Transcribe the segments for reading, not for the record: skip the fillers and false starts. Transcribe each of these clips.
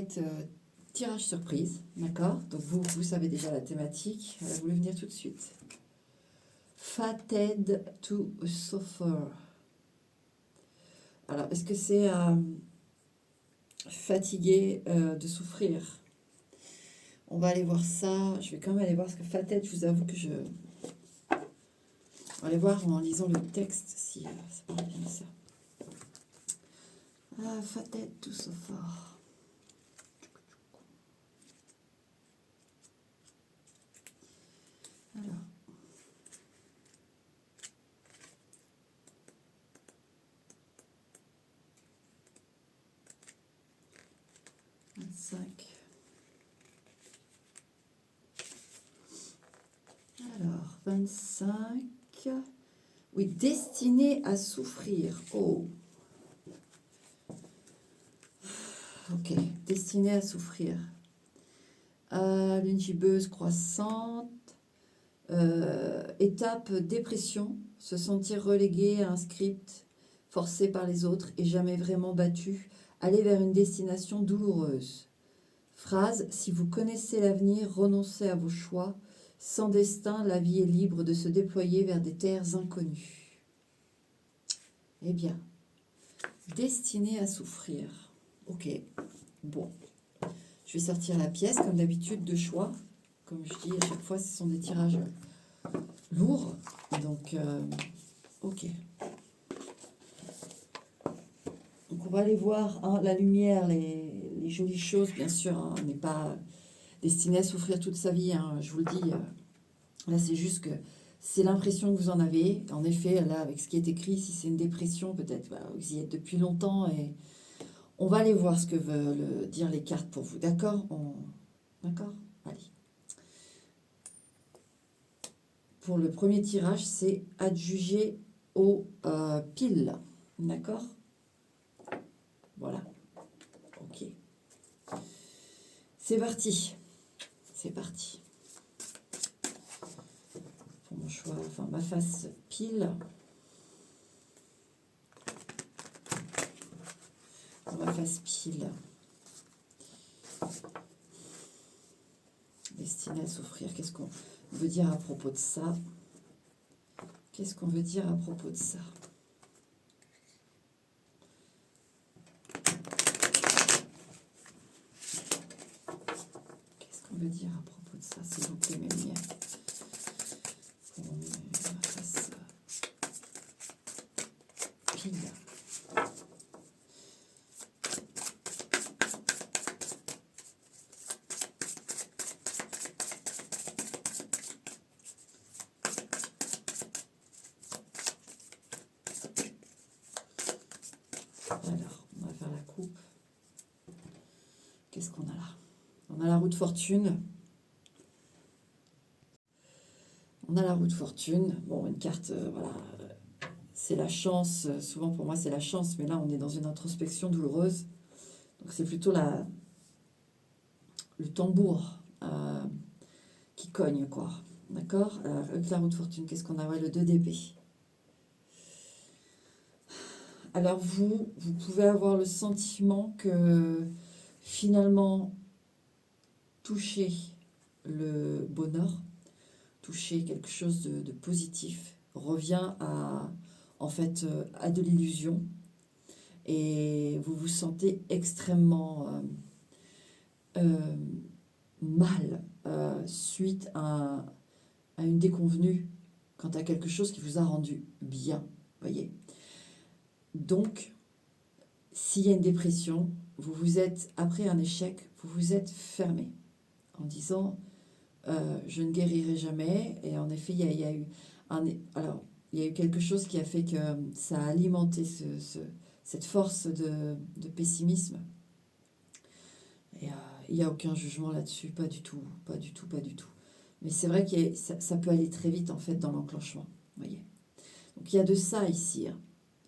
être tirage surprise, d'accord? Donc vous savez déjà la thématique, elle a voulu venir tout de suite. Fated to suffer. Alors, est-ce que c'est fatigué de souffrir? On va aller voir ça. Je vais quand même aller voir ce que fated, je vous avoue que je... On va aller voir en lisant le texte si ça parle bien de ça. Ah, fated to suffer. Alors. Alors, 25. Oui, destiné à souffrir. Oh. Ok, destiné à souffrir. Lune gibbeuse croissante. Étape dépression. Se sentir relégué à un script, forcé par les autres et jamais vraiment battu. Aller vers une destination douloureuse. Phrase, si vous connaissez l'avenir, renoncez à vos choix. Sans destin, la vie est libre de se déployer vers des terres inconnues. Eh bien, destiné à souffrir. Ok, bon. Je vais sortir la pièce, comme d'habitude, de choix. Comme je dis, à chaque fois, ce sont des tirages lourds. Donc, ok. Donc, on va aller voir hein, la lumière, les jolies choses, bien sûr. Hein, on n'est pas destiné à souffrir toute sa vie, hein, je vous le dis. Là, c'est juste que c'est l'impression que vous en avez. En effet, là, avec ce qui est écrit, si c'est une dépression, peut-être vous y êtes depuis longtemps. Et on va aller voir ce que veulent dire les cartes pour vous. D'accord? D'accord? Allez. Pour le premier tirage, c'est adjugé aux piles. D'accord? Voilà. Ok. C'est parti. C'est parti. Pour mon choix, enfin ma face pile. Pour ma face pile. Destinée à souffrir. Qu'est-ce qu'on veut dire à propos de ça? Qu'est-ce qu'on veut dire à propos de ça? Qu'est-ce qu'on veut dire à propos de ça, s'il vous plaît, mes lumières? Pour ma face pile. Alors, on va faire la coupe. Qu'est-ce qu'on a là? On a la roue de fortune. On a la roue de fortune. Bon, une carte, voilà, c'est la chance. Souvent, pour moi, c'est la chance. Mais là, on est dans une introspection douloureuse. Donc, c'est plutôt le tambour qui cogne, quoi. D'accord? Alors, avec la roue de fortune, qu'est-ce qu'on a? Ouais, le 2 d'épée. Alors vous pouvez avoir le sentiment que finalement, toucher le bonheur, toucher quelque chose de positif, revient en fait, à de l'illusion. Et vous vous sentez extrêmement mal suite à une déconvenue quant à quelque chose qui vous a rendu bien, voyez. Donc, s'il y a une dépression, vous vous êtes, après un échec, vous vous êtes fermé en disant je ne guérirai jamais. Et en effet, il y a eu il y a eu quelque chose qui a fait que ça a alimenté cette force de pessimisme. Et il n'y a aucun jugement là-dessus, pas du tout, pas du tout, pas du tout. Mais c'est vrai que ça peut aller très vite en fait dans l'enclenchement, voyez. Donc il y a de ça ici, hein.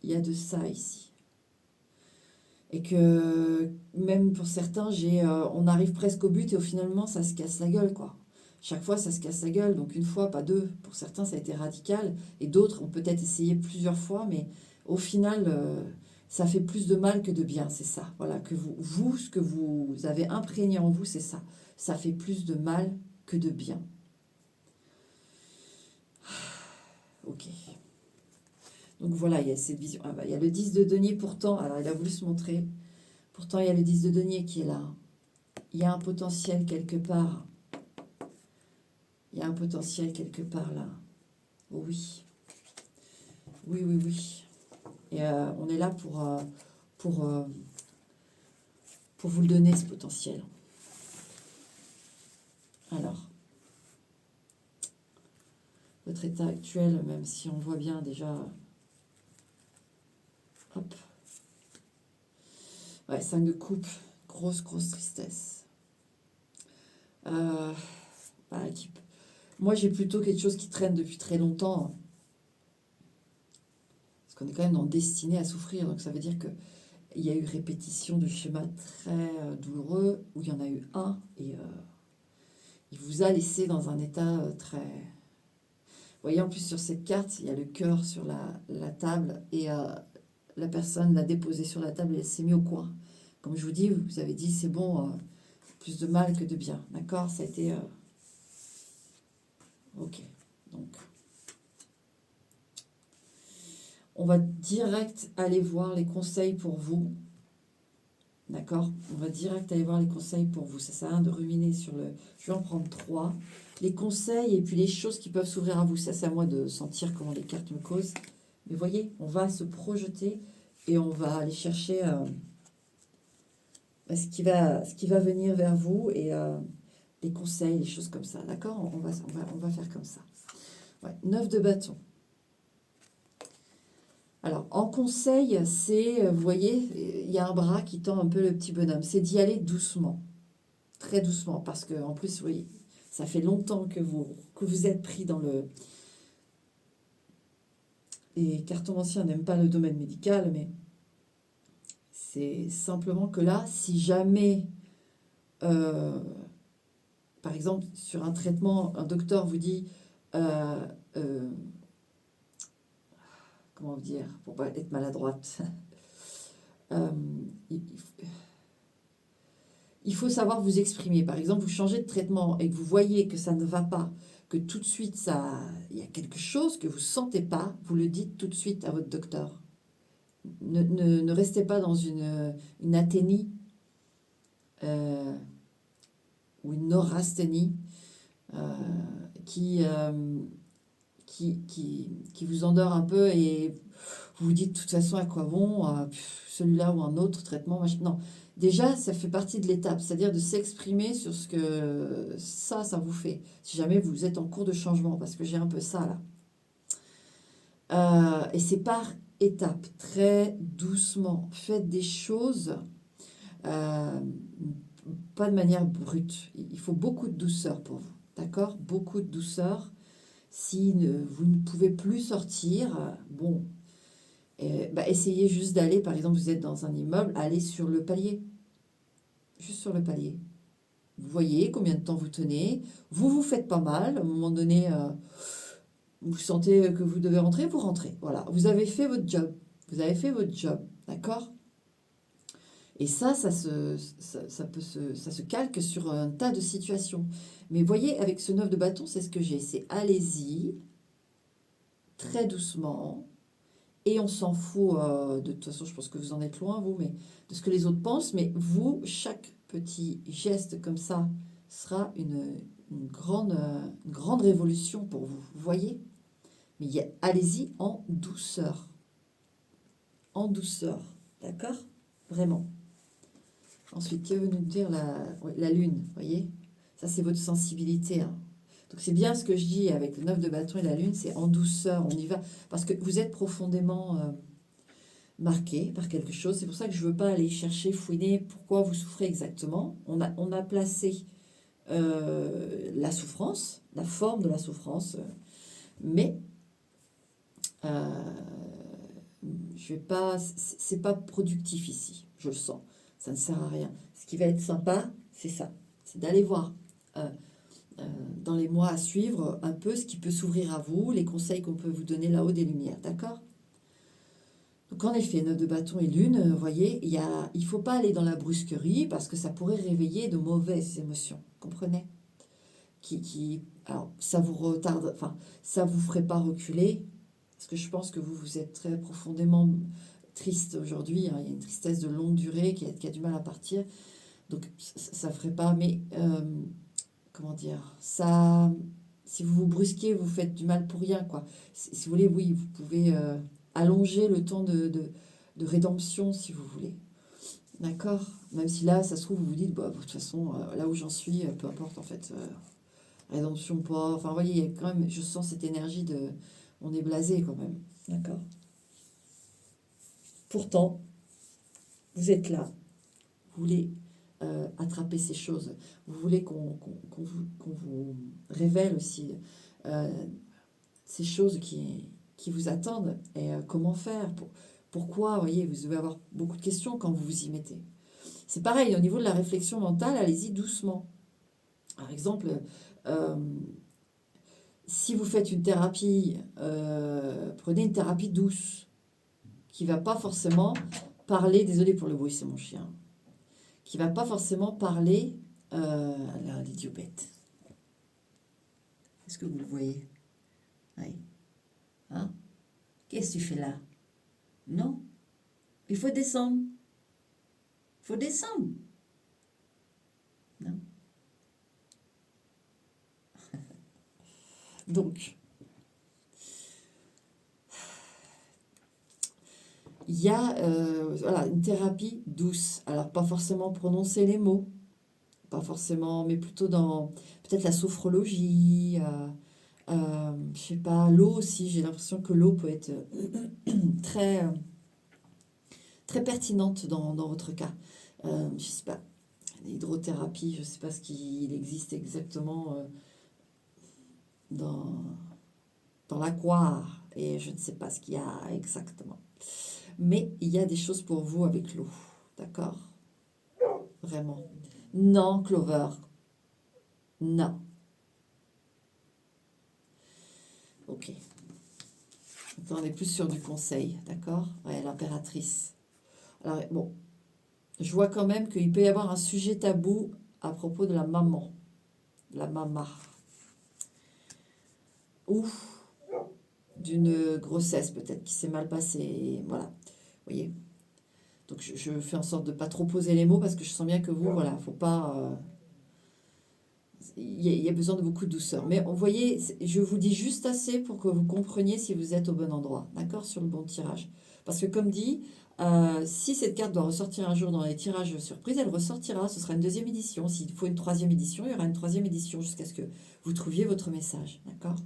Il y a de ça ici. Et que même pour certains, on arrive presque au but et finalement ça se casse la gueule, quoi. Chaque fois, ça se casse la gueule, donc une fois, pas deux. Pour certains, ça a été radical, et d'autres ont peut-être essayé plusieurs fois, mais au final, ça fait plus de mal que de bien, c'est ça. Voilà, que vous, ce que vous avez imprégné en vous, c'est ça. Ça fait plus de mal que de bien. Ok. Donc voilà, il y a cette vision. Ah bah, il y a le 10 de denier pourtant. Alors, il a voulu se montrer. Pourtant, il y a le 10 de denier qui est là. Il y a un potentiel quelque part. Il y a un potentiel quelque part là. Oh oui. Oui, oui, oui. Et on est là pour, euh, pour vous le donner, ce potentiel. Alors, votre état actuel, même si on voit bien déjà... Hop. Ouais, 5 de coupe. Grosse, grosse tristesse. Voilà, moi, j'ai plutôt quelque chose qui traîne depuis très longtemps. Parce qu'on est quand même destiné à souffrir. Donc, ça veut dire qu'il y a eu répétition de schémas très douloureux, où il y en a eu un, et il vous a laissé dans un état très... Vous voyez, en plus, sur cette carte, il y a le cœur sur la table, et la personne l'a déposé sur la table et elle s'est mise au coin. Comme je vous dis, vous avez dit, c'est bon, plus de mal que de bien. D'accord? Ça a été... Ok. Donc, on va direct aller voir les conseils pour vous. D'accord? On va direct aller voir les conseils pour vous. Ça sert à rien de ruminer sur le... Je vais en prendre 3. Les conseils et puis les choses qui peuvent s'ouvrir à vous. Ça, c'est à moi de sentir comment les cartes me causent. Mais voyez, on va se projeter et on va aller chercher ce qui va venir vers vous et les conseils, les choses comme ça. D'accord? On va faire comme ça. Ouais. 9 de bâton. Alors, en conseil, c'est, vous voyez, il y a un bras qui tend un peu le petit bonhomme. C'est d'y aller doucement, très doucement, parce que en plus, oui, ça fait longtemps que vous êtes pris dans le... Les cartomanciens n'aiment pas le domaine médical, mais c'est simplement que là, si jamais, par exemple, sur un traitement, un docteur vous dit, euh, euh, comment vous dire, pour pas être maladroite, euh, il, il faut savoir vous exprimer. Par exemple, vous changez de traitement et que vous voyez que ça ne va pas, que tout de suite, il y a quelque chose que vous ne sentez pas, vous le dites tout de suite à votre docteur. Ne restez pas dans une athénie ou une neurasthénie euh, qui, euh, qui vous endort un peu et vous vous dites de toute façon à quoi bon celui-là ou un autre traitement. Non, déjà ça fait partie de l'étape, c'est-à-dire de s'exprimer sur ce que ça vous fait. Si jamais vous êtes en cours de changement, parce que j'ai un peu ça là. Et c'est par étapes, très doucement. Faites des choses, euh, pas de manière brute. Il faut beaucoup de douceur pour vous, d'accord? Beaucoup de douceur. Si vous ne pouvez plus sortir, bon, essayez juste d'aller, par exemple, vous êtes dans un immeuble, allez sur le palier, juste sur le palier. Vous voyez combien de temps vous tenez, vous vous faites pas mal, à un moment donné, vous sentez que vous devez rentrer, vous rentrez. Voilà, vous avez fait votre job, vous avez fait votre job, d'accord? Et ça se calque sur un tas de situations. Mais voyez, avec ce 9 de bâton, c'est ce que j'ai, c'est allez-y, très doucement, et on s'en fout, de toute façon, je pense que vous en êtes loin, vous, mais de ce que les autres pensent. Mais vous, chaque petit geste comme ça sera une grande révolution pour vous. Vous voyez? Mais allez-y en douceur. En douceur. D'accord? Vraiment. Ensuite, qui veut nous dire la lune? Vous voyez? Ça, c'est votre sensibilité. Hein. Donc, c'est bien ce que je dis avec le 9 de bâton et la lune, c'est en douceur, on y va. Parce que vous êtes profondément... marqué par quelque chose. C'est pour ça que je ne veux pas aller chercher, fouiner pourquoi vous souffrez exactement. On a placé la souffrance, la forme de la souffrance, mais je vais pas, c'est pas productif ici, je le sens. Ça ne sert à rien. Ce qui va être sympa, c'est ça, c'est d'aller voir euh, dans les mois à suivre un peu ce qui peut s'ouvrir à vous, les conseils qu'on peut vous donner là-haut des lumières, d'accord? Donc en effet, 9 de bâton et lune, vous voyez, il ne faut pas aller dans la brusquerie parce que ça pourrait réveiller de mauvaises émotions, comprenez? Alors, ça vous retarde, enfin, ça vous ferait pas reculer, parce que je pense que vous êtes très profondément triste aujourd'hui, hein. Il y a une tristesse de longue durée qui a du mal à partir, donc ça ne ferait pas, mais comment dire, ça, si vous vous brusquez, vous faites du mal pour rien, quoi. Si vous voulez, oui, vous pouvez allonger le temps de rédemption, si vous voulez. D'accord? Même si là, ça se trouve, vous vous dites, bah, de toute façon, là où j'en suis, peu importe, en fait, rédemption pas. Enfin, vous voyez, il y a quand même, je sens cette énergie de. On est blasé quand même. D'accord? Pourtant, vous êtes là. Vous voulez attraper ces choses. Vous voulez qu'on vous révèle aussi euh, ces choses qui vous attendent et comment faire. Pourquoi, vous voyez, vous devez avoir beaucoup de questions quand vous vous y mettez. C'est pareil, au niveau de la réflexion mentale, allez-y doucement. Par exemple, euh, si vous faites une thérapie, prenez une thérapie douce, qui va pas forcément parler, désolé pour le bruit, c'est mon chien, qui va pas forcément parler, là, l'idiot bête. Est-ce que vous le voyez? Oui. Hein? Qu'est-ce que tu fais là? Non, il faut descendre. Il faut descendre. Non. Donc, il y a voilà, une thérapie douce. Alors, pas forcément prononcer les mots, pas forcément, mais plutôt dans peut-être la sophrologie, je sais pas, l'eau aussi. J'ai l'impression que l'eau peut être très, très pertinente dans votre cas. Je sais pas, l'hydrothérapie, je sais pas ce qu'il existe exactement dans, dans l'aquare et je ne sais pas ce qu'il y a exactement. Mais il y a des choses pour vous avec l'eau, d'accord? Vraiment. Non, Clover, non. Ok. Maintenant, on est plus sur du conseil, d'accord? Ouais, l'impératrice. Alors, bon, je vois quand même qu'il peut y avoir un sujet tabou à propos de la maman, la mama, ou d'une grossesse peut-être qui s'est mal passée. Voilà, vous voyez. Donc, je fais en sorte de ne pas trop poser les mots parce que je sens bien que vous, voilà, faut pas. Il y a besoin de beaucoup de douceur. Mais vous voyez, je vous dis juste assez pour que vous compreniez si vous êtes au bon endroit, d'accord, sur le bon tirage. Parce que comme dit, si cette carte doit ressortir un jour dans les tirages surprises, elle ressortira. Ce sera une deuxième édition. S'il faut une troisième édition, il y aura une troisième édition jusqu'à ce que vous trouviez votre message, d'accord?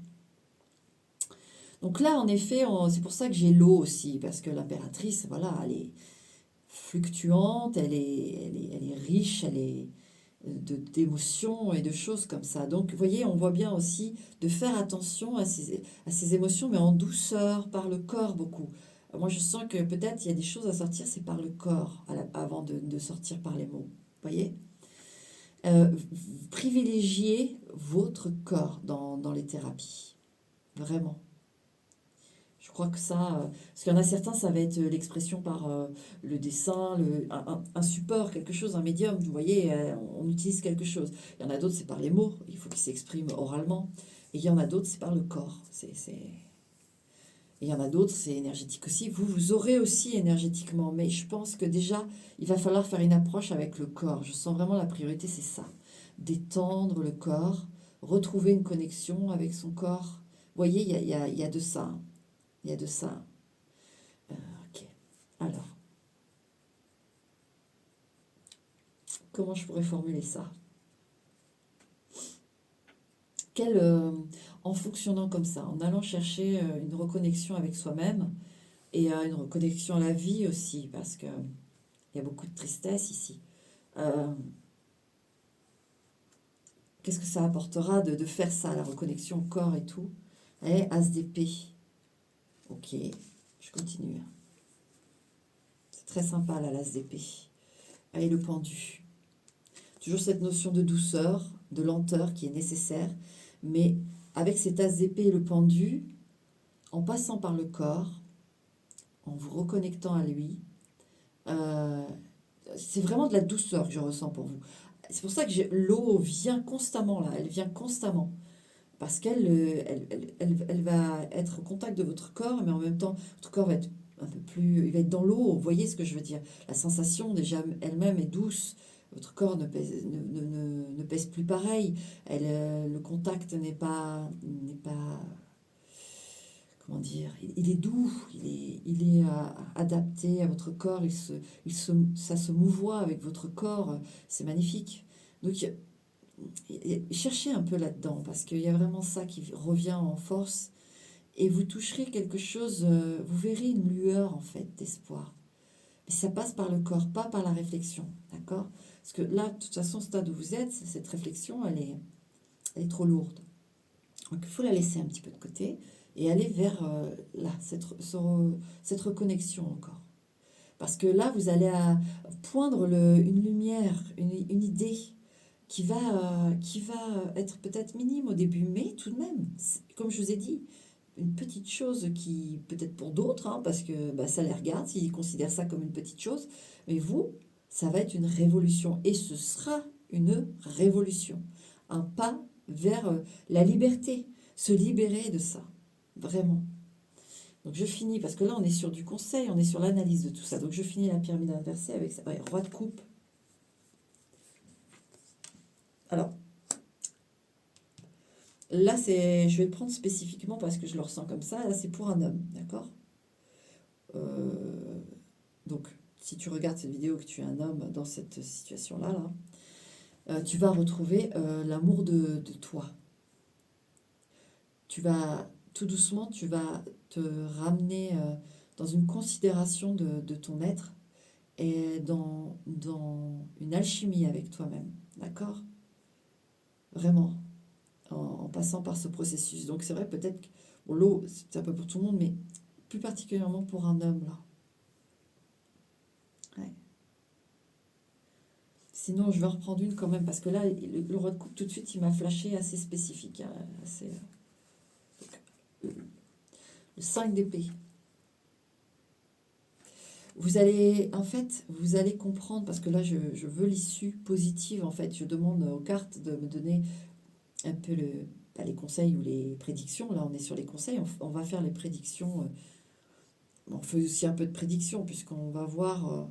Donc là, en effet, c'est pour ça que j'ai l'eau aussi, parce que l'impératrice, voilà, elle est fluctuante, elle est riche, elle est d'émotions et de choses comme ça. Donc, vous voyez, on voit bien aussi de faire attention à ces émotions, mais en douceur, par le corps beaucoup. Moi, je sens que peut-être il y a des choses à sortir, c'est par le corps, avant de sortir par les mots. Vous voyez? Privilégiez votre corps dans les thérapies. Vraiment. Je crois que ça, parce qu'il y en a certains, ça va être l'expression par le dessin, un support, quelque chose, un médium. Vous voyez, on utilise quelque chose. Il y en a d'autres, c'est par les mots. Il faut qu'ils s'expriment oralement. Et il y en a d'autres, c'est par le corps. Et il y en a d'autres, c'est énergétique aussi. Vous aurez aussi énergétiquement. Mais je pense que déjà, il va falloir faire une approche avec le corps. Je sens vraiment la priorité, c'est ça. Détendre le corps, retrouver une connexion avec son corps. Vous voyez, il y a de ça. Il y a de ça. Ok. Alors, comment je pourrais formuler ça? Quel, en fonctionnant comme ça, en allant chercher une reconnexion avec soi-même et une reconnexion à la vie aussi, parce que il y a beaucoup de tristesse ici. Euh, Qu'est-ce que ça apportera de faire ça, la reconnexion au corps et tout? Et As d'épée. Ok, je continue. C'est très sympa là, l'As d'épée. Et le pendu. Toujours cette notion de douceur, de lenteur qui est nécessaire, mais avec cet as d'épée et le pendu, en passant par le corps, en vous reconnectant à lui. Euh, c'est vraiment de la douceur que je ressens pour vous. C'est pour ça que l'eau vient constamment là, elle vient constamment. Parce qu'elle va être au contact de votre corps, mais en même temps, votre corps va être un peu plus, il va être dans l'eau. Vous voyez ce que je veux dire? La sensation déjà elle-même est douce. Votre corps ne pèse plus pareil. Le contact n'est pas, comment dire, il est doux, il est adapté à votre corps. Ça se mouvoie avec votre corps. C'est magnifique. Donc et cherchez un peu là-dedans, parce qu'il y a vraiment ça qui revient en force, et vous toucherez quelque chose, vous verrez une lueur en fait d'espoir. Mais ça passe par le corps, pas par la réflexion, d'accord? Parce que là, de toute façon, au stade où vous êtes, cette réflexion, elle est trop lourde. Donc il faut la laisser un petit peu de côté et aller vers là, cette reconnexion encore. Parce que là, vous allez poindre une lumière, une idée qui va être peut-être minime au début, mais tout de même, comme je vous ai dit, une petite chose qui, peut-être pour d'autres, hein, parce que bah, ça les regarde, s'ils considèrent ça comme une petite chose, mais vous, ça va être une révolution, et ce sera une révolution, un pas vers la liberté, se libérer de ça, vraiment. Donc je finis, parce que là on est sur du conseil, on est sur l'analyse de tout ça, donc je finis la pyramide inversée avec ça. Ouais, roi de coupe. Alors, là, je vais le prendre spécifiquement parce que je le ressens comme ça. Là, c'est pour un homme, d'accord? Euh, donc, si tu regardes cette vidéo que tu es un homme dans cette situation-là, tu vas retrouver l'amour de toi. Tu vas, tout doucement, tu vas te ramener dans une considération de ton être et dans une alchimie avec toi-même, d'accord? Vraiment. En passant par ce processus. Donc c'est vrai peut-être que bon, l'eau, c'est un peu pour tout le monde, mais plus particulièrement pour un homme là. Ouais. Sinon, je vais en reprendre une quand même, parce que là, le roi de coupe, tout de suite, il m'a flashé assez spécifique. Hein, assez, le 5 d'épée. Vous allez, en fait, vous allez comprendre, parce que là, je veux l'issue positive, en fait. Je demande aux cartes de me donner un peu pas les conseils ou les prédictions. Là, on est sur les conseils. On va faire les prédictions. On fait aussi un peu de prédiction, puisqu'on va voir,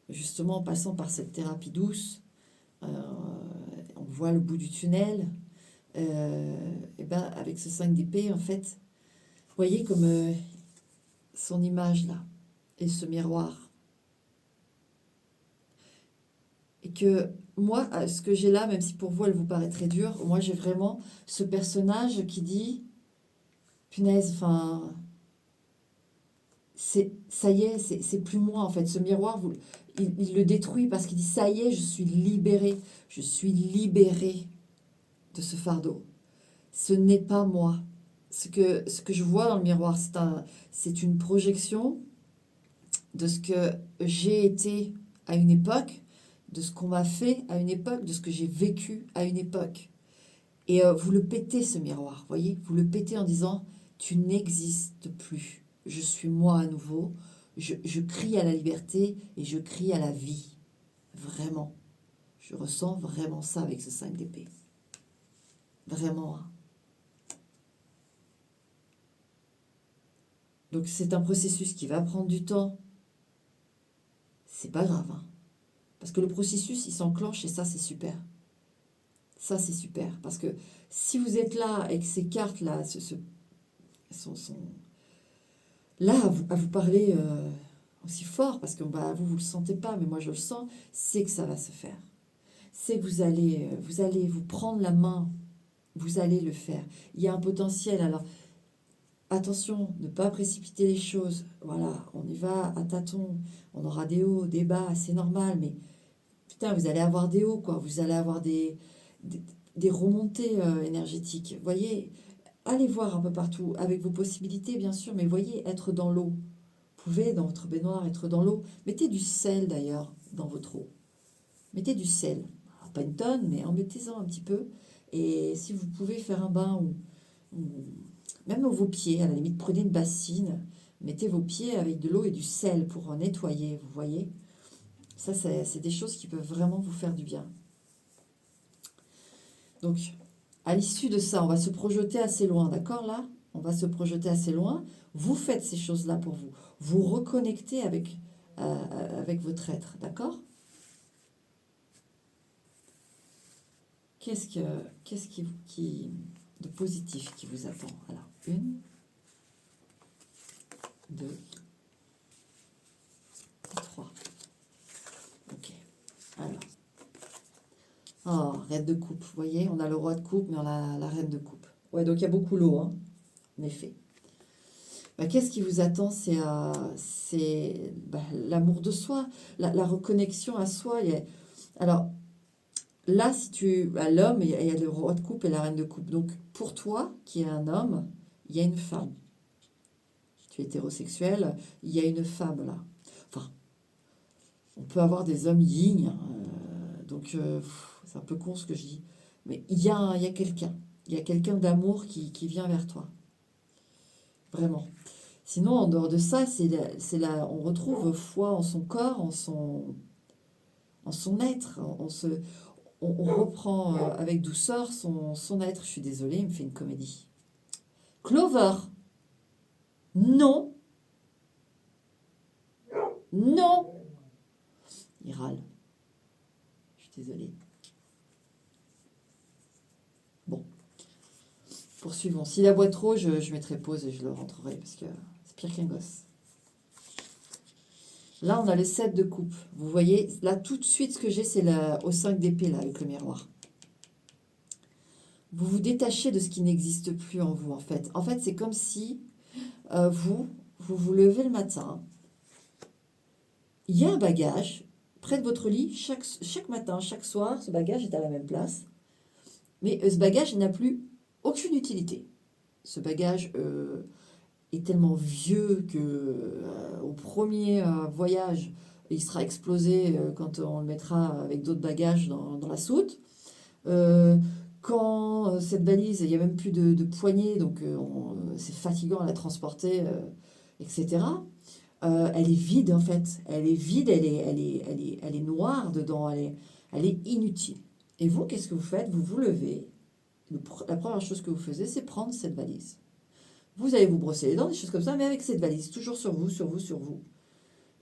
justement, en passant par cette thérapie douce, euh, on voit le bout du tunnel. Et ben, avec ce 5 d'épée, en fait, vous voyez comme son image là, et ce miroir. Et que moi, ce que j'ai là, même si pour vous elle vous paraît très dure, moi j'ai vraiment ce personnage qui dit, punaise, enfin, ça y est, c'est plus moi en fait. Ce miroir, il le détruit parce qu'il dit, ça y est, je suis libéré de ce fardeau. Ce n'est pas moi. Ce que je vois dans le miroir, c'est une projection de ce que j'ai été à une époque, de ce qu'on m'a fait à une époque, de ce que j'ai vécu à une époque. Et vous le pétez, ce miroir, voyez? Vous le pétez en disant, tu n'existes plus. Je suis moi à nouveau. Je crie à la liberté et je crie à la vie. Vraiment. Je ressens vraiment ça avec ce 5 d'épée. Vraiment. Hein. Donc c'est un processus qui va prendre du temps. C'est pas grave. Hein. Parce que le processus, il s'enclenche et ça, c'est super. Ça, c'est super. Parce que si vous êtes là avec ces cartes-là, sont là à vous parler aussi fort, parce que bah, vous ne le sentez pas, mais moi je le sens, c'est que ça va se faire. C'est que vous allez vous prendre la main, vous allez le faire. Il y a un potentiel. Alors, attention, ne pas précipiter les choses. Voilà, on y va à tâtons. On aura des hauts, des bas, c'est normal, mais putain, vous allez avoir des hauts, quoi. Vous allez avoir des, des remontées énergétiques. Vous voyez, allez voir un peu partout, avec vos possibilités, bien sûr, mais voyez, être dans l'eau. Vous pouvez, dans votre baignoire, être dans l'eau. Mettez du sel, d'ailleurs, dans votre eau. Mettez du sel. Alors, pas une tonne, mais en mettez-en un petit peu. Et si vous pouvez faire un bain ou même vos pieds, à la limite, prenez une bassine. Mettez vos pieds avec de l'eau et du sel pour nettoyer, vous voyez. Ça, c'est des choses qui peuvent vraiment vous faire du bien. Donc, à l'issue de ça, on va se projeter assez loin, d'accord là? On va se projeter assez loin. Vous faites ces choses-là pour vous. Vous reconnectez avec votre être, d'accord? Qu'est-ce de positif qui vous attend? Alors, 1, 2, 3. Ok. Alors. Oh, reine de coupe. Vous voyez, on a le roi de coupe, mais on a la reine de coupe. Ouais, donc il y a beaucoup l'eau, hein, en effet. Bah, qu'est-ce qui vous attend? C'est l'amour de soi, la reconnexion à soi. Alors, là, si tu as l'homme, il y a le roi de coupe et la reine de coupe. Donc, pour toi, qui est un homme, il y a une femme. Tu es hétérosexuel, il y a une femme là. Enfin, on peut avoir des hommes yin, donc c'est un peu con ce que je dis. Mais il y a quelqu'un. Il y a quelqu'un d'amour qui vient vers toi. Vraiment. Sinon, en dehors de ça, on retrouve foi en son corps, en son être. On reprend avec douceur son être. Je suis désolée, il me fait une comédie. Clover, non, non. Il râle. Je suis désolée. Bon, poursuivons. S'il aboie trop, je mettrai pause et je le rentrerai parce que c'est pire qu'un gosse. Là, on a le 7 de coupe. Vous voyez, là, tout de suite, ce que j'ai, c'est au 5 d'épée, là, avec le miroir. Vous vous détachez de ce qui n'existe plus en vous, en fait. En fait, c'est comme si vous levez le matin. Il y a un bagage près de votre lit. Chaque matin, chaque soir, ce bagage est à la même place. Mais ce bagage n'a plus aucune utilité. Ce bagage est tellement vieux que au premier voyage, il sera explosé quand on le mettra avec d'autres bagages dans la soute. Quand cette valise, il n'y a même plus de poignée, donc c'est fatigant à la transporter, etc. Elle est vide en fait. Elle est vide, elle est noire dedans, elle est inutile. Et vous, qu'est-ce que vous faites? Vous vous levez. La première chose que vous faisiez, c'est prendre cette valise. Vous allez vous brosser les dents, des choses comme ça, mais avec cette valise, toujours sur vous, sur vous, sur vous.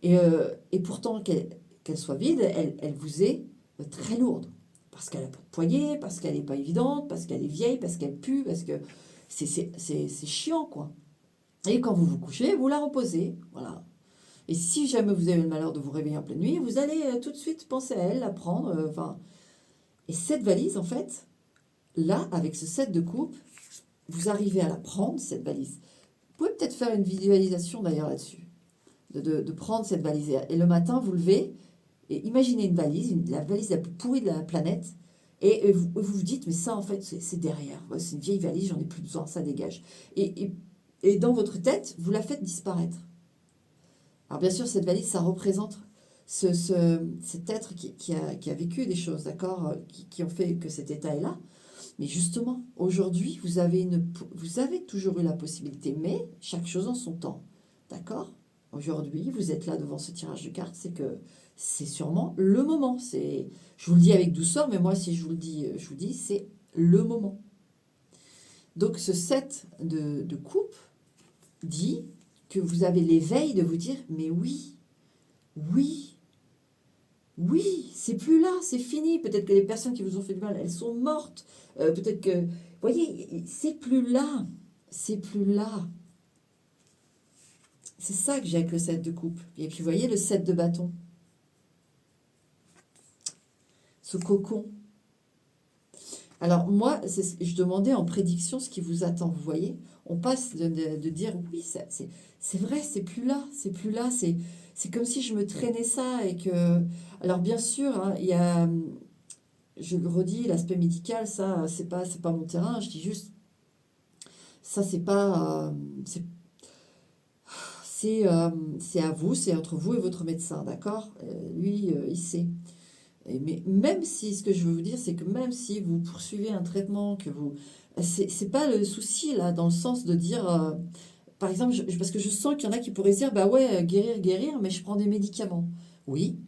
Et pourtant, qu'elle soit vide, elle vous est très lourde. Parce qu'elle n'a pas de poignée, parce qu'elle n'est pas évidente, parce qu'elle est vieille, parce qu'elle pue, parce que c'est chiant, quoi. Et quand vous vous couchez, vous la reposez. Voilà. Et si jamais vous avez le malheur de vous réveiller en pleine nuit, vous allez tout de suite penser à elle, la prendre. Enfin. Et cette valise, en fait, là, avec ce set de coupe, vous arrivez à la prendre, cette valise. Vous pouvez peut-être faire une visualisation d'ailleurs là-dessus, de prendre cette valise. Et le matin, vous levez, et imaginez une valise, la valise la plus pourrie de la planète, et vous dites, mais ça, en fait, c'est derrière. C'est une vieille valise, j'en ai plus besoin, ça dégage. Et dans votre tête, vous la faites disparaître. Alors bien sûr, cette valise, ça représente cet être qui a vécu des choses, d'accord, qui ont fait que cet état est là. Mais justement, aujourd'hui, vous avez toujours eu la possibilité, mais chaque chose en son temps. D'accord? Aujourd'hui, vous êtes là devant ce tirage de cartes, c'est que c'est sûrement le moment. Je vous le dis avec douceur, mais moi, si je vous le dis, c'est le moment. Donc, ce 7 de coupe dit que vous avez l'éveil de vous dire, mais oui, oui, oui, c'est plus là, c'est fini. Peut-être que les personnes qui vous ont fait du mal, elles sont mortes. Peut-être que, vous voyez, c'est plus là. C'est plus là. C'est ça que j'ai avec le 7 de coupe. Et puis, vous voyez, le 7 de bâton. Ce cocon. Alors, moi, je demandais en prédiction ce qui vous attend. Vous voyez, on passe de dire, oui, c'est vrai, c'est plus là. C'est plus là. C'est comme si je me traînais ça et que... Alors, bien sûr, hein, il y a... Je le redis, l'aspect médical, ça, c'est pas mon terrain. Je dis juste, ça, c'est pas... c'est à vous, c'est entre vous et votre médecin, d'accord? Lui, il sait. Mais même si, ce que je veux vous dire, c'est que même si vous poursuivez un traitement, que vous... C'est pas le souci, là, dans le sens de dire... par exemple, parce que je sens qu'il y en a qui pourraient se dire, bah ouais, guérir, guérir, mais je prends des médicaments. Oui,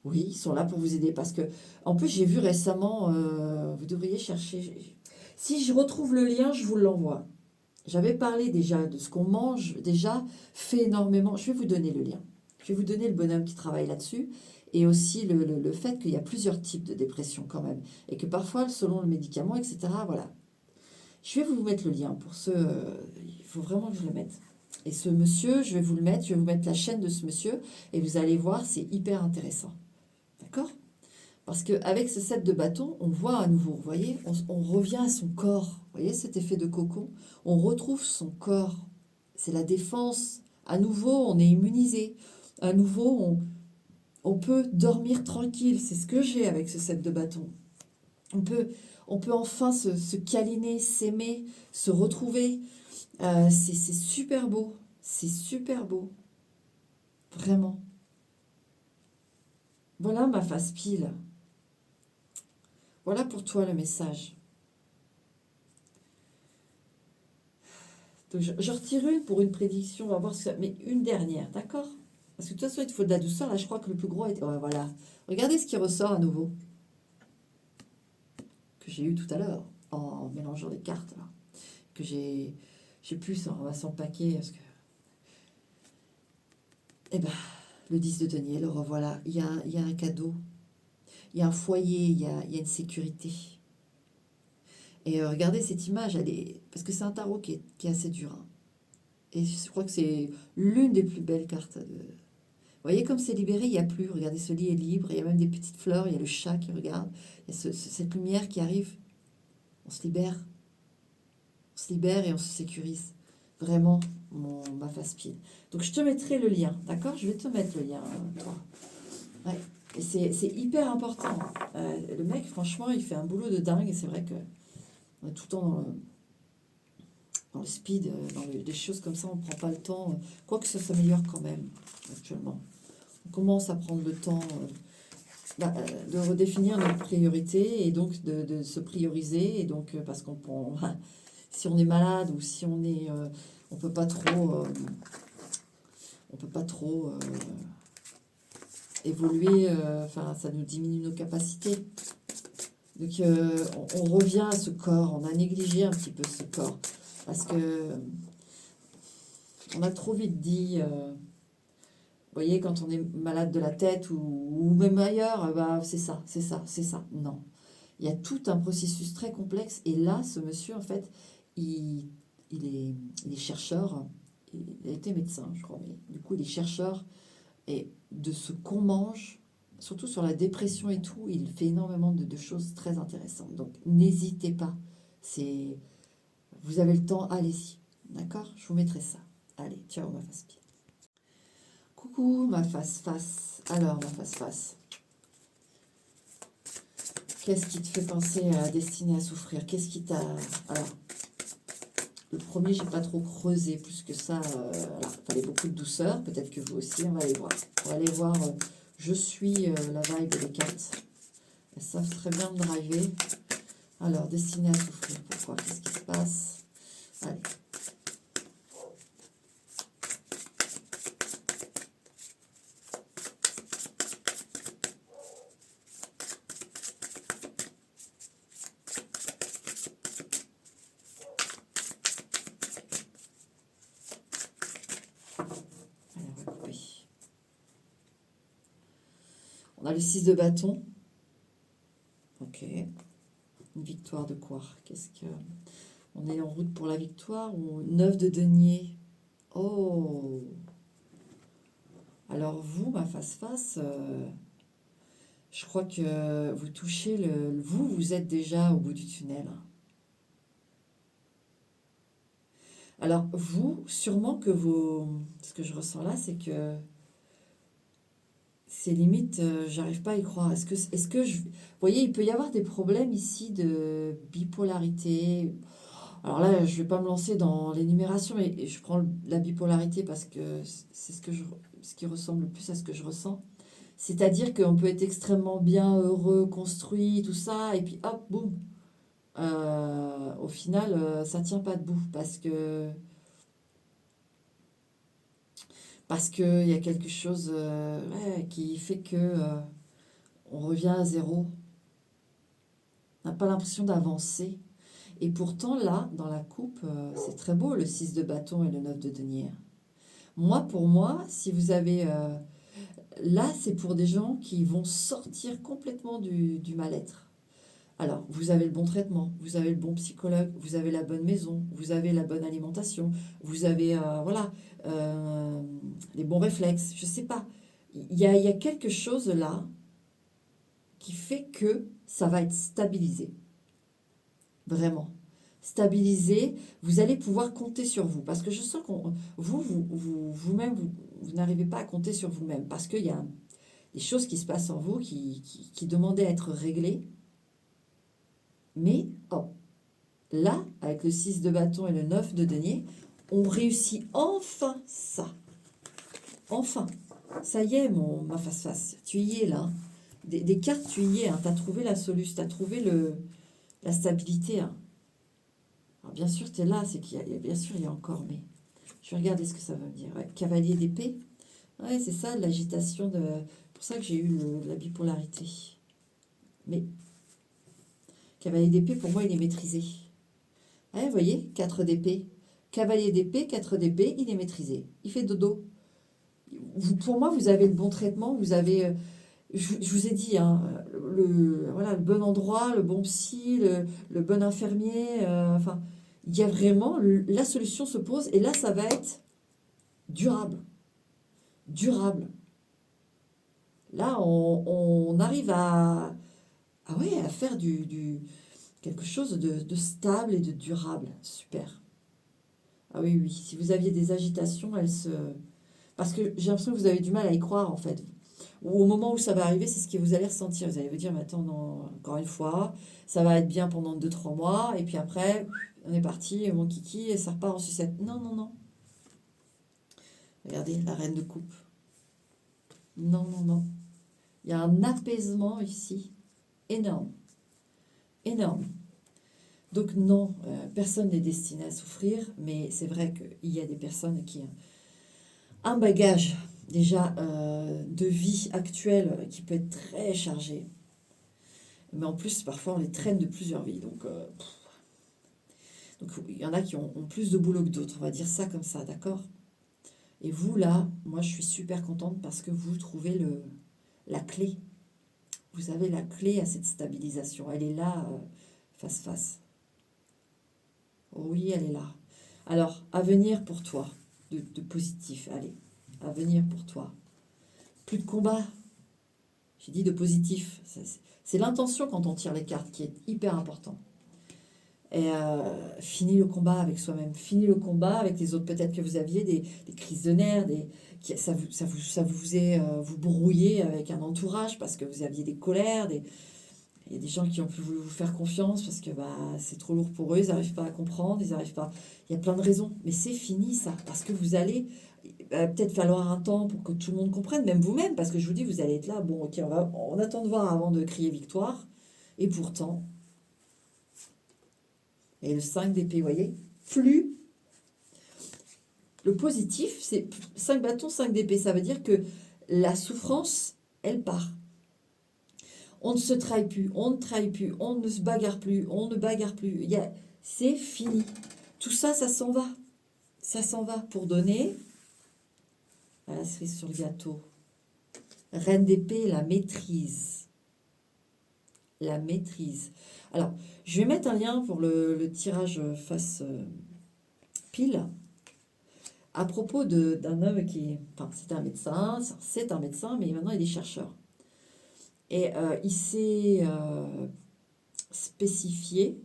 oui, ils sont là pour vous aider. Parce que, en plus, j'ai vu récemment, vous devriez chercher. Si je retrouve le lien, je vous l'envoie. J'avais parlé déjà de ce qu'on mange, déjà, fait énormément. Je vais vous donner le lien. Je vais vous donner le bonhomme qui travaille là-dessus. Et aussi le fait qu'il y a plusieurs types de dépression quand même. Et que parfois, selon le médicament, etc., voilà. Je vais vous mettre le lien pour ce. Il faut vraiment que je le mette. Et ce monsieur, je vais vous le mettre. Je vais vous mettre la chaîne de ce monsieur. Et vous allez voir, c'est hyper intéressant. D'accord? Parce qu'avec ce set de bâtons, on voit à nouveau, vous voyez, on revient à son corps. Vous voyez cet effet de cocon? On retrouve son corps. C'est la défense. À nouveau, on est immunisé. À nouveau, on peut dormir tranquille. C'est ce que j'ai avec ce set de bâtons. On peut, on peut enfin se câliner, s'aimer, se retrouver. C'est super beau. C'est super beau. Vraiment. Voilà ma face pile. Voilà pour toi le message. Donc je retire une pour une prédiction, on va voir ce que ça... Mais une dernière, d'accord? Parce que de toute façon, il te faut de la douceur. Là, je crois que le plus gros est... Ouais, voilà. Regardez ce qui ressort à nouveau, que j'ai eu tout à l'heure, en mélangeant les cartes, là. Que j'ai plus en ramassant le paquet, parce que... Eh ben, le 10 de denier, le revoilà. Il y a un cadeau, il y a un foyer, il y a une sécurité. Et regardez cette image, elle est... Parce que c'est un tarot qui est assez dur, hein. Et je crois que c'est l'une des plus belles cartes de... Vous voyez comme c'est libéré, il n'y a plus. Regardez, ce lit est libre, il y a même des petites fleurs, il y a le chat qui regarde, il y a cette lumière qui arrive. On se libère, et on se sécurise. Vraiment, ma face pile. Donc je te mettrai le lien, d'accord? Je vais te mettre le lien, toi. Ouais. Et c'est hyper important. Le mec, franchement, il fait un boulot de dingue. Et c'est vrai que on est tout le temps dans le speed, des choses comme ça, on ne prend pas le temps. Quoique ça s'améliore quand même, actuellement. On commence à prendre le temps de redéfinir notre priorité et donc de se prioriser. Et donc, parce qu'on prend, si on est malade ou si on est, on peut pas trop, évoluer. Enfin, ça nous diminue nos capacités. Donc, on revient à ce corps. On a négligé un petit peu ce corps parce que on a trop vite dit. Vous voyez, quand on est malade de la tête ou même ailleurs, bah, c'est ça, c'est ça, c'est ça. Non. Il y a tout un processus très complexe. Et là, ce monsieur, en fait, il, il est chercheur. Il a été médecin, je crois. Mais du coup, il est chercheur. Et de ce qu'on mange, surtout sur la dépression et tout, il fait énormément de choses très intéressantes. Donc, n'hésitez pas. C'est, vous avez le temps, allez-y. D'accord? Je vous mettrai ça. Allez, ciao, ma face pile. Coucou, ma face-face. Alors, ma face-face. Qu'est-ce qui te fait penser à Destinée à souffrir? Qu'est-ce qui t'a... Alors, le premier, j'ai pas trop creusé plus que ça. Il fallait beaucoup de douceur. Peut-être que vous aussi, on va aller voir. On va aller voir. Je suis la vibe des cartes. Elles savent très bien me driver. Alors, Destinée à souffrir. Pourquoi? Qu'est-ce qui se passe? Allez. Allez, on va couper. On a le 6 de bâton. Ok. Une victoire de quoi? Qu'est-ce que... On est en route pour la victoire ou 9 de denier? Oh! Alors vous, ma face-face, je crois que vous touchez le... Vous êtes déjà au bout du tunnel. Alors vous, sûrement que vous... Ce que je ressens là, c'est que c'est limite, j'arrive pas à y croire. Vous voyez, il peut y avoir des problèmes ici de bipolarité. Alors là, je vais pas me lancer dans l'énumération, mais je prends la bipolarité parce que c'est ce qui ressemble le plus à ce que je ressens. C'est-à-dire qu'on peut être extrêmement bien, heureux, construit, tout ça, et puis hop, boum. Au final, ça tient pas debout parce que Parce qu'il y a quelque chose ouais, qui fait que on revient à zéro. On n'a pas l'impression d'avancer. Et pourtant, là, dans la coupe, c'est très beau, le 6 de bâton et le 9 de denier. Moi, pour moi, si vous avez... là, c'est pour des gens qui vont sortir complètement du mal-être. Alors, vous avez le bon traitement, vous avez le bon psychologue, vous avez la bonne maison, vous avez la bonne alimentation, vous avez, voilà, euh, les bons réflexes, je sais pas. Il y a quelque chose là qui fait que ça va être stabilisé. Vraiment. Stabilisé, vous allez pouvoir compter sur vous. Parce que je sens que vous-même, vous n'arrivez pas à compter sur vous-même. Parce qu'il y a des choses qui se passent en vous qui demandaient à être réglées. Mais, oh, là, avec le 6 de bâton et le 9 de denier, on réussit enfin ça. Enfin. Ça y est, ma face-face. Tu y es là. Des cartes, tu y es. Hein. Tu as trouvé la solution. Tu as trouvé la stabilité. Hein. Alors bien sûr, tu es là, c'est qu'il y a, bien sûr, il y a encore, mais je vais regarder ce que ça veut me dire. Ouais, cavalier d'épée, ouais, c'est ça, l'agitation de. C'est pour ça que j'ai eu la bipolarité. Mais cavalier d'épée, pour moi, il est maîtrisé. Ouais, vous voyez, 4 d'épée. Cavalier d'épée, 4 d'épée, il est maîtrisé. Il fait dodo. Pour moi, vous avez le bon traitement, vous avez. Je vous ai dit, hein, voilà, le bon endroit, le bon psy, le bon infirmier. Enfin, il y a vraiment. La solution se pose et là, ça va être durable. Durable. Là, on arrive ouais, à faire quelque chose de stable et de durable. Super. Ah oui, oui. Si vous aviez des agitations, elles se. Parce que j'ai l'impression que vous avez du mal à y croire, en fait. Ou au moment où ça va arriver, c'est ce que vous allez ressentir. Vous allez vous dire, mais attends, non, encore une fois, ça va être bien pendant 2 3 mois, et puis après, on est parti, mon kiki, et ça repart en sucette. Non, non, non. Regardez, la reine de coupe. Non, non, non. Il y a un apaisement ici énorme. Énorme. Donc non, personne n'est destiné à souffrir, mais c'est vrai qu'il y a des personnes qui ont un bagage déjà de vie actuelle qui peut être très chargé. Mais en plus, parfois, on les traîne de plusieurs vies. Donc il y en a qui ont plus de boulot que d'autres, on va dire ça comme ça, d'accord? Et vous, là, moi, je suis super contente parce que vous trouvez la clé. Vous avez la clé à cette stabilisation. Elle est là, face face. Oh oui, elle est là. Alors, à venir pour toi, de positif, allez, à venir pour toi. Plus de combat, j'ai dit de positif. C'est l'intention quand on tire les cartes qui est hyper important. Et fini le combat avec soi-même, fini le combat avec les autres. Peut-être que vous aviez des crises de nerfs, ça vous faisait vous brouiller avec un entourage parce que vous aviez des colères, il y a des gens qui ont pu vous faire confiance parce que bah, c'est trop lourd pour eux, ils n'arrivent pas à comprendre, ils n'arrivent pas. Il y a plein de raisons, mais c'est fini ça, parce que vous allez peut-être falloir un temps pour que tout le monde comprenne, même vous-même, parce que je vous dis, vous allez être là, bon ok, on attend de voir avant de crier victoire, et pourtant, et le 5 d'épée, vous voyez, plus le positif, c'est 5 bâtons, 5 d'épée, ça veut dire que la souffrance, elle part. On ne se trahit plus, on ne trahit plus, on ne se bagarre plus, on ne bagarre plus. C'est fini. Tout ça, ça s'en va. Ça s'en va pour donner à la cerise sur le gâteau. Reine d'épée, la maîtrise. La maîtrise. Alors, je vais mettre un lien pour le tirage face pile à propos d'un homme qui, enfin, c'est un médecin, mais maintenant il est chercheur. Et il s'est spécifié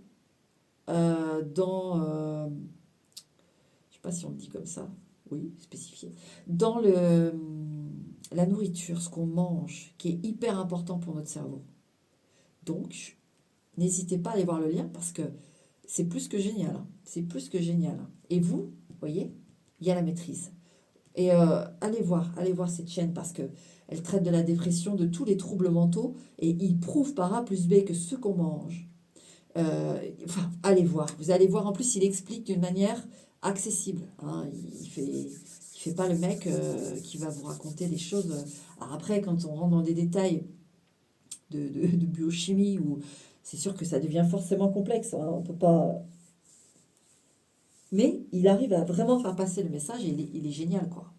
dans, je ne sais pas si on le dit comme ça, oui, spécifié, dans la nourriture, ce qu'on mange, qui est hyper important pour notre cerveau. Donc, n'hésitez pas à aller voir le lien parce que c'est plus que génial. Hein. C'est plus que génial. Et vous voyez, il y a la maîtrise. Et allez voir cette chaîne parce que elle traite de la dépression, de tous les troubles mentaux et il prouve par A plus B que ce qu'on mange. Enfin, allez voir. Vous allez voir. En plus, il explique d'une manière accessible. Hein. Il qui fait pas le mec qui va vous raconter des choses. Alors après, quand on rentre dans des détails de biochimie, c'est sûr que ça devient forcément complexe. Hein, on peut pas. Mais il arrive à vraiment faire passer le message et il est génial, quoi.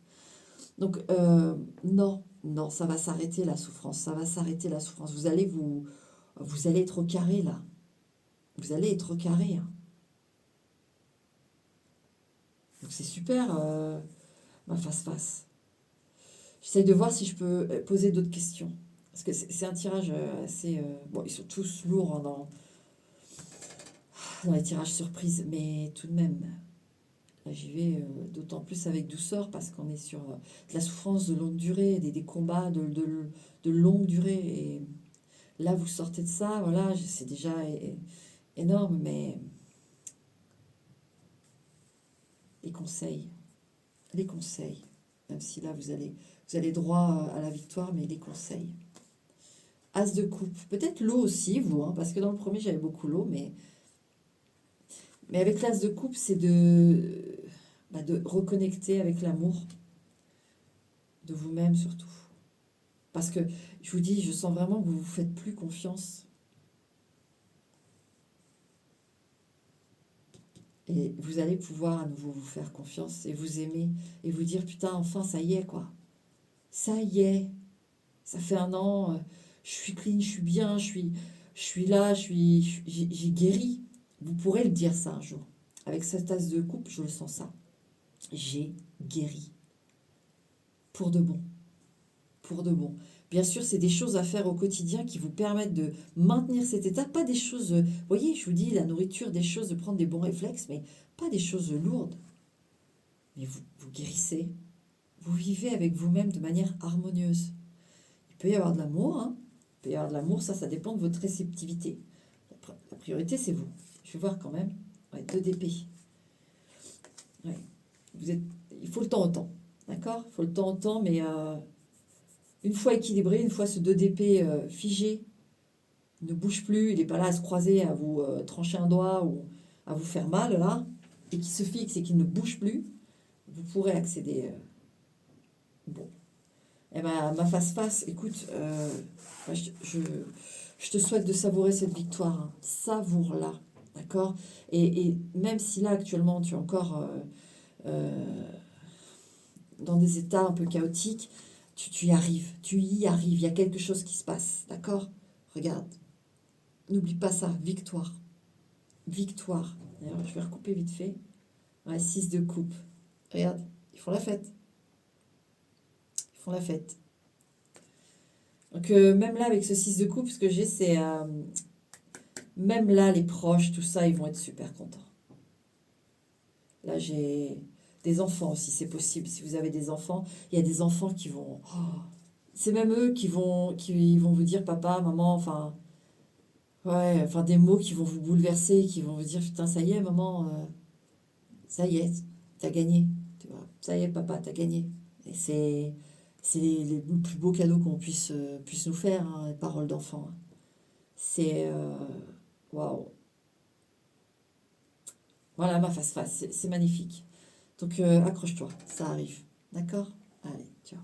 Donc, non, non, ça va s'arrêter la souffrance. Ça va s'arrêter la souffrance. Vous allez être au carré, là. Vous allez être au carré. Hein. Donc, c'est super, ma face-face. J'essaie de voir si je peux poser d'autres questions. Parce que c'est un tirage assez... bon, ils sont tous lourds hein, dans les tirages surprises, mais tout de même, là j'y vais d'autant plus avec douceur parce qu'on est sur de la souffrance de longue durée, des combats de longue durée. Et là, vous sortez de ça, voilà, c'est déjà énorme, mais les conseils, les conseils, même si là vous allez droit à la victoire, mais les conseils. As de coupe, peut-être l'eau aussi, vous, hein, parce que dans le premier j'avais beaucoup l'eau, mais avec l'as de coupe, c'est de reconnecter avec l'amour de vous-même surtout. Parce que je vous dis, je sens vraiment que vous ne vous faites plus confiance. Et vous allez pouvoir à nouveau vous faire confiance et vous aimer et vous dire putain, enfin, ça y est, quoi. Ça y est. Ça fait 1 an, je suis clean, je suis bien, je suis là, j'ai guéri. Vous pourrez le dire ça un jour. Avec cette tasse de coupe, je le sens ça. J'ai guéri. Pour de bon. Pour de bon. Bien sûr, c'est des choses à faire au quotidien qui vous permettent de maintenir cet état. Pas des choses, vous voyez, je vous dis, la nourriture, des choses, de prendre des bons réflexes, mais pas des choses lourdes. Mais vous guérissez. Vous vivez avec vous-même de manière harmonieuse. Il peut y avoir de l'amour, hein. Il peut y avoir de l'amour, ça dépend de votre réceptivité. La priorité, c'est vous. Je vais voir quand même. Ouais, 2 d'épée. Ouais. Il faut le temps au temps. D'accord. Il faut le temps au temps, mais une fois équilibré, une fois ce 2 d'épée figé, ne bouge plus, il n'est pas là à se croiser, à vous trancher un doigt ou à vous faire mal, là, et qui se fixe et qui ne bouge plus, vous pourrez accéder. Bon. Eh ben, ma face-face, écoute, je te souhaite de savourer cette victoire. Hein. Savoure-la, d'accord et même si là, actuellement, tu es encore dans des états un peu chaotiques, tu y arrives, tu y arrives. Il y a quelque chose qui se passe, d'accord. Regarde, n'oublie pas ça, victoire. Victoire. D'ailleurs, je vais recouper vite fait. Ouais, 6 de coupe. Regarde, ils font la fête. Ils font la fête. Donc, même là, avec ce 6 de coupe, ce que j'ai, c'est... même là, les proches, tout ça, ils vont être super contents. Là, j'ai des enfants aussi, c'est possible. Si vous avez des enfants, il y a des enfants qui vont... oh, c'est même eux qui vont vous dire, papa, maman, enfin... Ouais, enfin des mots qui vont vous bouleverser, qui vont vous dire, putain, ça y est, maman, ça y est, t'as gagné. Tu vois, ça y est, papa, t'as gagné. Et c'est les plus beaux cadeaux qu'on puisse nous faire, hein, les paroles d'enfant. Hein. C'est... waouh. Voilà ma face-face, c'est magnifique. Donc accroche-toi, ça arrive. D'accord? Allez, ciao.